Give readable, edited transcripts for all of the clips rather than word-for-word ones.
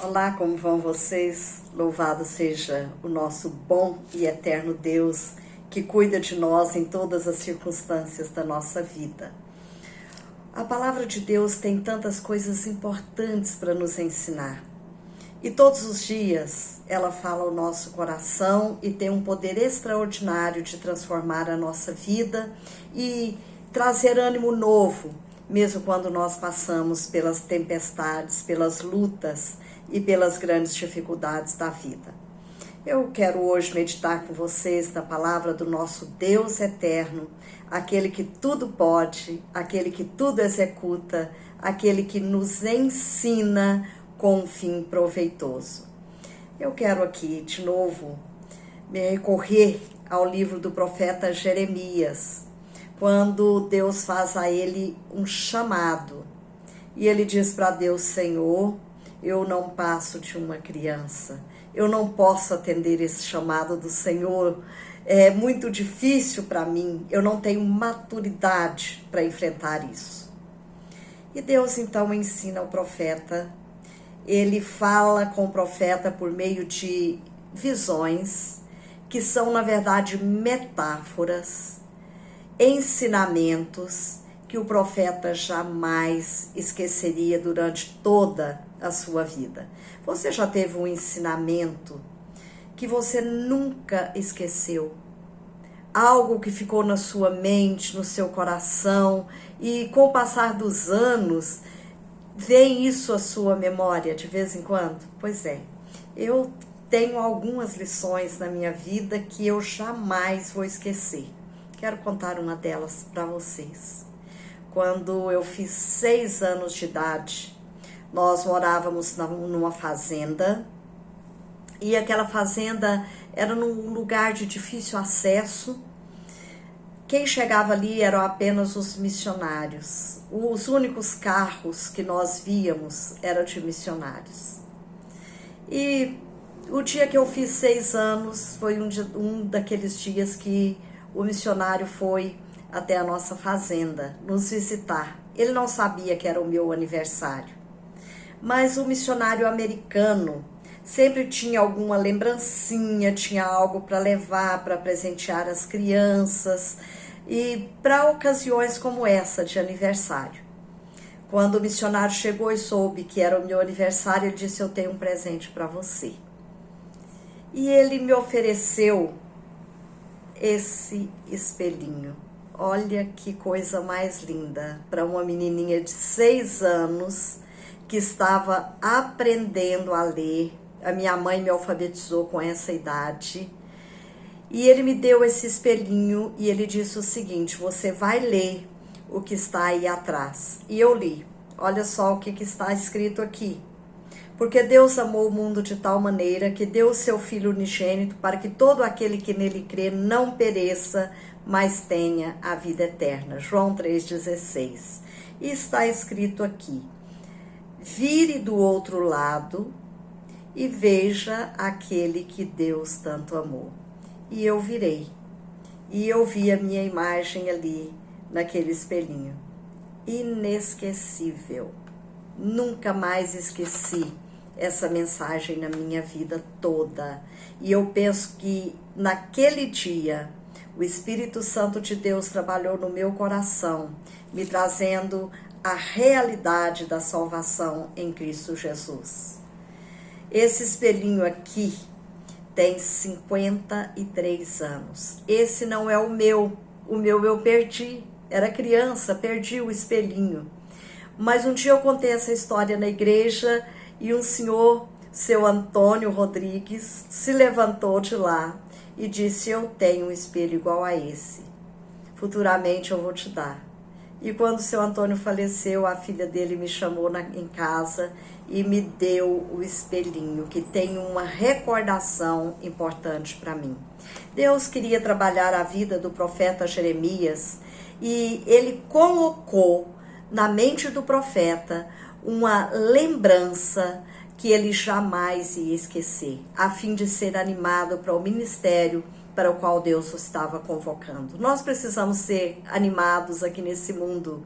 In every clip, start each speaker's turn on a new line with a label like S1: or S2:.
S1: Olá, como vão vocês? Louvado seja o nosso bom e eterno Deus que cuida de nós em todas as circunstâncias da nossa vida. A palavra de Deus tem tantas coisas importantes para nos ensinar. E todos os dias ela fala ao nosso coração e tem um poder extraordinário de transformar a nossa vida e trazer ânimo novo, mesmo quando nós passamos pelas tempestades, pelas lutas e pelas grandes dificuldades da vida. Eu quero hoje meditar com vocês na palavra do nosso Deus eterno, aquele que tudo pode, aquele que tudo executa, aquele que nos ensina com um fim proveitoso. Eu quero aqui, de novo, me recorrer ao livro do profeta Jeremias, quando Deus faz a ele um chamado. E ele diz para Deus: Senhor, eu não passo de uma criança, eu não posso atender esse chamado do Senhor, é muito difícil para mim, eu não tenho maturidade para enfrentar isso. E Deus então ensina o profeta, ele fala com o profeta por meio de visões, que são na verdade metáforas, ensinamentos que o profeta jamais esqueceria durante toda a sua vida. Você já teve um ensinamento que você nunca esqueceu? Algo que ficou na sua mente, no seu coração, e com o passar dos anos, vem isso à sua memória de vez em quando? Pois é, eu tenho algumas lições na minha vida que eu jamais vou esquecer. Quero contar uma delas para vocês. Quando eu fiz 6 anos de idade, nós morávamos numa fazenda, e aquela fazenda era num lugar de difícil acesso. Quem chegava ali eram apenas os missionários. Os únicos carros que nós víamos eram de missionários. E o dia que eu fiz 6 anos foi um daqueles dias que o missionário foi até a nossa fazenda nos visitar. Ele não sabia que era o meu aniversário, mas o missionário americano sempre tinha alguma lembrancinha, tinha algo para levar, para presentear as crianças, e para ocasiões como essa de aniversário. Quando o missionário chegou e soube que era o meu aniversário, ele disse: eu tenho um presente para você. E ele me ofereceu esse espelhinho. Olha que coisa mais linda para uma menininha de 6 anos que estava aprendendo a ler. A minha mãe me alfabetizou com essa idade. E ele me deu esse espelhinho e ele disse o seguinte: você vai ler o que está aí atrás. E eu li. Olha só o que está escrito aqui. Porque Deus amou o mundo de tal maneira que deu o seu Filho unigênito para que todo aquele que nele crê não pereça, mas tenha a vida eterna. João 3,16. E está escrito aqui: vire do outro lado e veja aquele que Deus tanto amou. E eu virei. E eu vi a minha imagem ali, naquele espelhinho. Inesquecível. Nunca mais esqueci essa mensagem na minha vida toda. E eu penso que naquele dia o Espírito Santo de Deus trabalhou no meu coração, me trazendo a realidade da salvação em Cristo Jesus. Esse espelhinho aqui tem 53 anos. Esse não é o meu eu perdi. Era criança, perdi o espelhinho. Mas um dia eu contei essa história na igreja e um senhor, seu Antônio Rodrigues, se levantou de lá e disse: eu tenho um espelho igual a esse. Futuramente eu vou te dar. E quando o seu Antônio faleceu, a filha dele me chamou em casa e me deu o espelhinho, que tem uma recordação importante para mim. Deus queria trabalhar a vida do profeta Jeremias e ele colocou na mente do profeta uma lembrança que ele jamais ia esquecer, a fim de ser animado para o ministério para o qual Deus o estava convocando. Nós precisamos ser animados aqui nesse mundo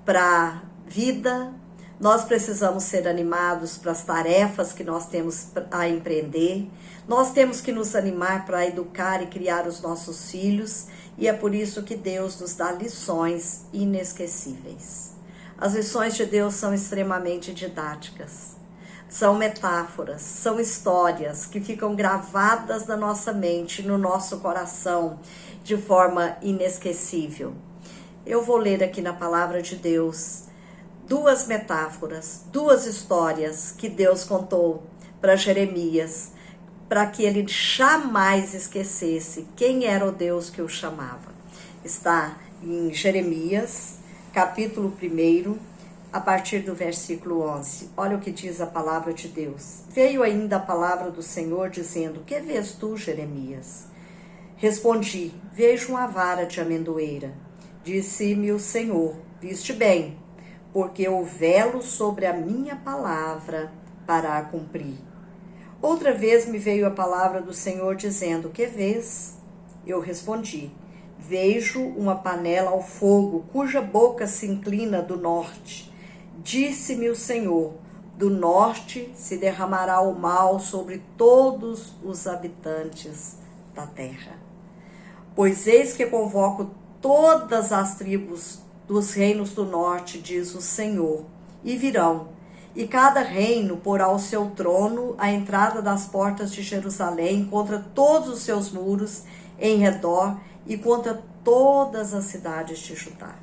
S1: para vida, Nós precisamos ser animados para as tarefas que nós temos a empreender. Nós temos que nos animar para educar e criar os nossos filhos. E é por isso que Deus nos dá lições inesquecíveis. As lições de Deus são extremamente didáticas. São metáforas, são histórias que ficam gravadas na nossa mente, no nosso coração, de forma inesquecível. Eu vou ler aqui na palavra de Deus duas metáforas, duas histórias que Deus contou para Jeremias, para que ele jamais esquecesse quem era o Deus que o chamava. Está em Jeremias, capítulo 1, a partir do versículo 11. Olha o que diz a palavra de Deus. Veio ainda a palavra do Senhor dizendo: que vês tu, Jeremias? Respondi: vejo uma vara de amendoeira. Disse-me o Senhor: viste bem, porque eu velo sobre a minha palavra para a cumprir. Outra vez me veio a palavra do Senhor dizendo: que vês? Eu respondi: vejo uma panela ao fogo, cuja boca se inclina do norte. Disse-me o Senhor: do norte se derramará o mal sobre todos os habitantes da terra. Pois eis que convoco todas as tribos dos reinos do norte, diz o Senhor, e virão, e cada reino porá o seu trono à entrada das portas de Jerusalém, contra todos os seus muros em redor e contra todas as cidades de Judá.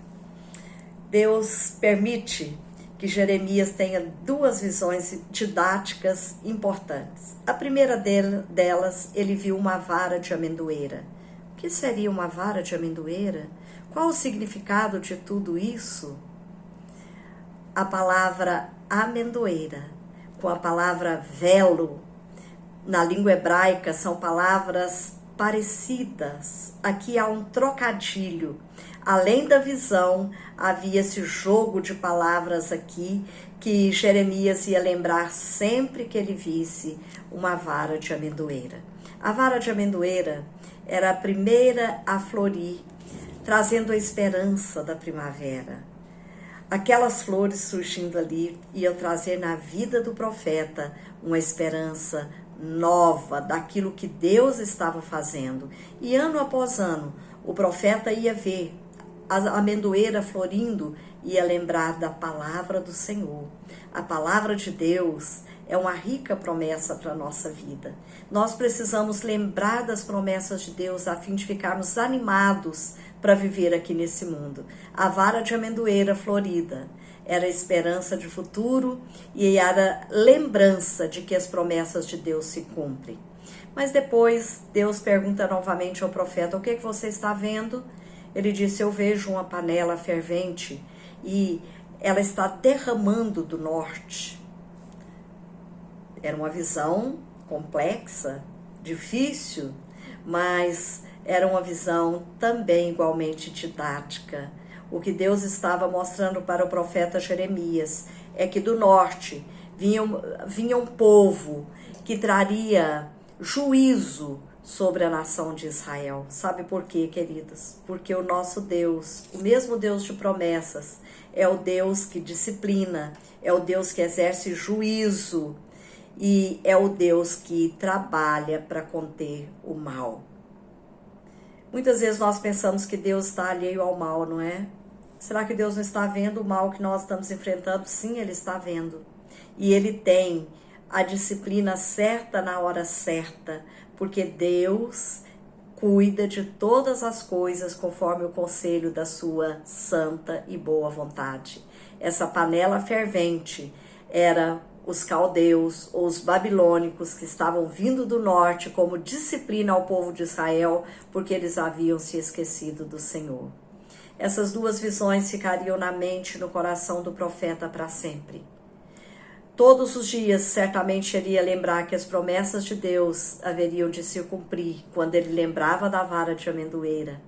S1: Deus permite que Jeremias tenha duas visões didáticas importantes. A primeira delas, ele viu uma vara de amendoeira. O que seria uma vara de amendoeira? Qual o significado de tudo isso? A palavra amendoeira, com a palavra velo, na língua hebraica, são palavras parecidas. Aqui há um trocadilho. Além da visão, havia esse jogo de palavras aqui que Jeremias ia lembrar sempre que ele visse uma vara de amendoeira. A vara de amendoeira era a primeira a florir, trazendo a esperança da primavera. Aquelas flores surgindo ali iam trazer na vida do profeta uma esperança nova daquilo que Deus estava fazendo. E ano após ano, o profeta ia ver a amendoeira florindo e ia lembrar da palavra do Senhor. A palavra de Deus é uma rica promessa para a nossa vida. Nós precisamos lembrar das promessas de Deus a fim de ficarmos animados para viver aqui nesse mundo. A vara de amendoeira florida era a esperança de futuro e era lembrança de que as promessas de Deus se cumprem. Mas depois Deus pergunta novamente ao profeta: o que você está vendo? Ele disse: eu vejo uma panela fervente e ela está derramando do norte. Era uma visão complexa, difícil, mas era uma visão também igualmente didática. O que Deus estava mostrando para o profeta Jeremias é que do norte vinha um povo que traria juízo sobre a nação de Israel. Sabe por quê, queridos? Porque o nosso Deus, o mesmo Deus de promessas, é o Deus que disciplina, é o Deus que exerce juízo e é o Deus que trabalha para conter o mal. Muitas vezes nós pensamos que Deus está alheio ao mal, não é? Será que Deus não está vendo o mal que nós estamos enfrentando? Sim, Ele está vendo. E Ele tem a disciplina certa na hora certa, porque Deus cuida de todas as coisas conforme o conselho da sua santa e boa vontade. Essa panela fervente era os caldeus ou os babilônicos que estavam vindo do norte como disciplina ao povo de Israel, porque eles haviam se esquecido do Senhor. Essas duas visões ficariam na mente e no coração do profeta para sempre. Todos os dias, certamente, ele ia lembrar que as promessas de Deus haveriam de se cumprir quando ele lembrava da vara de amendoeira,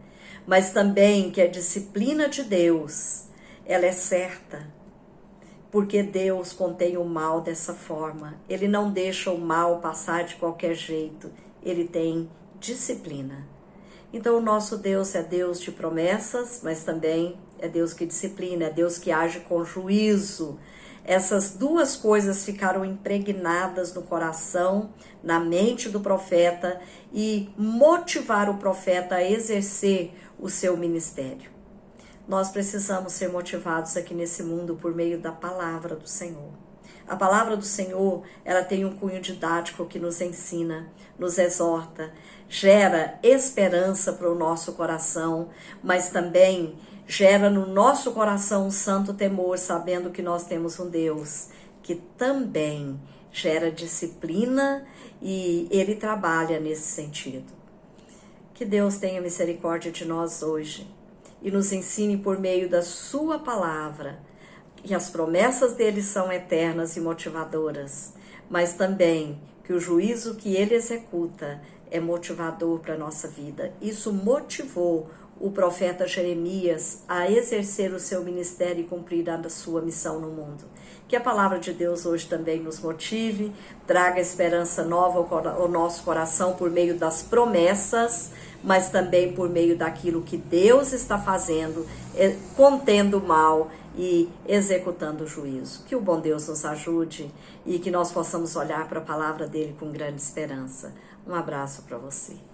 S1: mas também que a disciplina de Deus, ela é certa, porque Deus contém o mal dessa forma. Ele não deixa o mal passar de qualquer jeito, ele tem disciplina. Então, o nosso Deus é Deus de promessas, mas também é Deus que disciplina, é Deus que age com juízo, Essas duas coisas ficaram impregnadas no coração, na mente do profeta e motivaram o profeta a exercer o seu ministério. Nós precisamos ser motivados aqui nesse mundo por meio da palavra do Senhor. A palavra do Senhor, ela tem um cunho didático que nos ensina, nos exorta, gera esperança para o nosso coração, mas também gera no nosso coração um santo temor, sabendo que nós temos um Deus que também gera disciplina e Ele trabalha nesse sentido. Que Deus tenha misericórdia de nós hoje e nos ensine por meio da sua palavra, que as promessas dele são eternas e motivadoras, mas também que o juízo que ele executa é motivador para a nossa vida. Isso motivou o profeta Jeremias a exercer o seu ministério e cumprir a sua missão no mundo. Que a palavra de Deus hoje também nos motive, traga esperança nova ao nosso coração por meio das promessas, mas também por meio daquilo que Deus está fazendo, contendo o mal e executando o juízo. Que o bom Deus nos ajude e que nós possamos olhar para a palavra dele com grande esperança. Um abraço para você.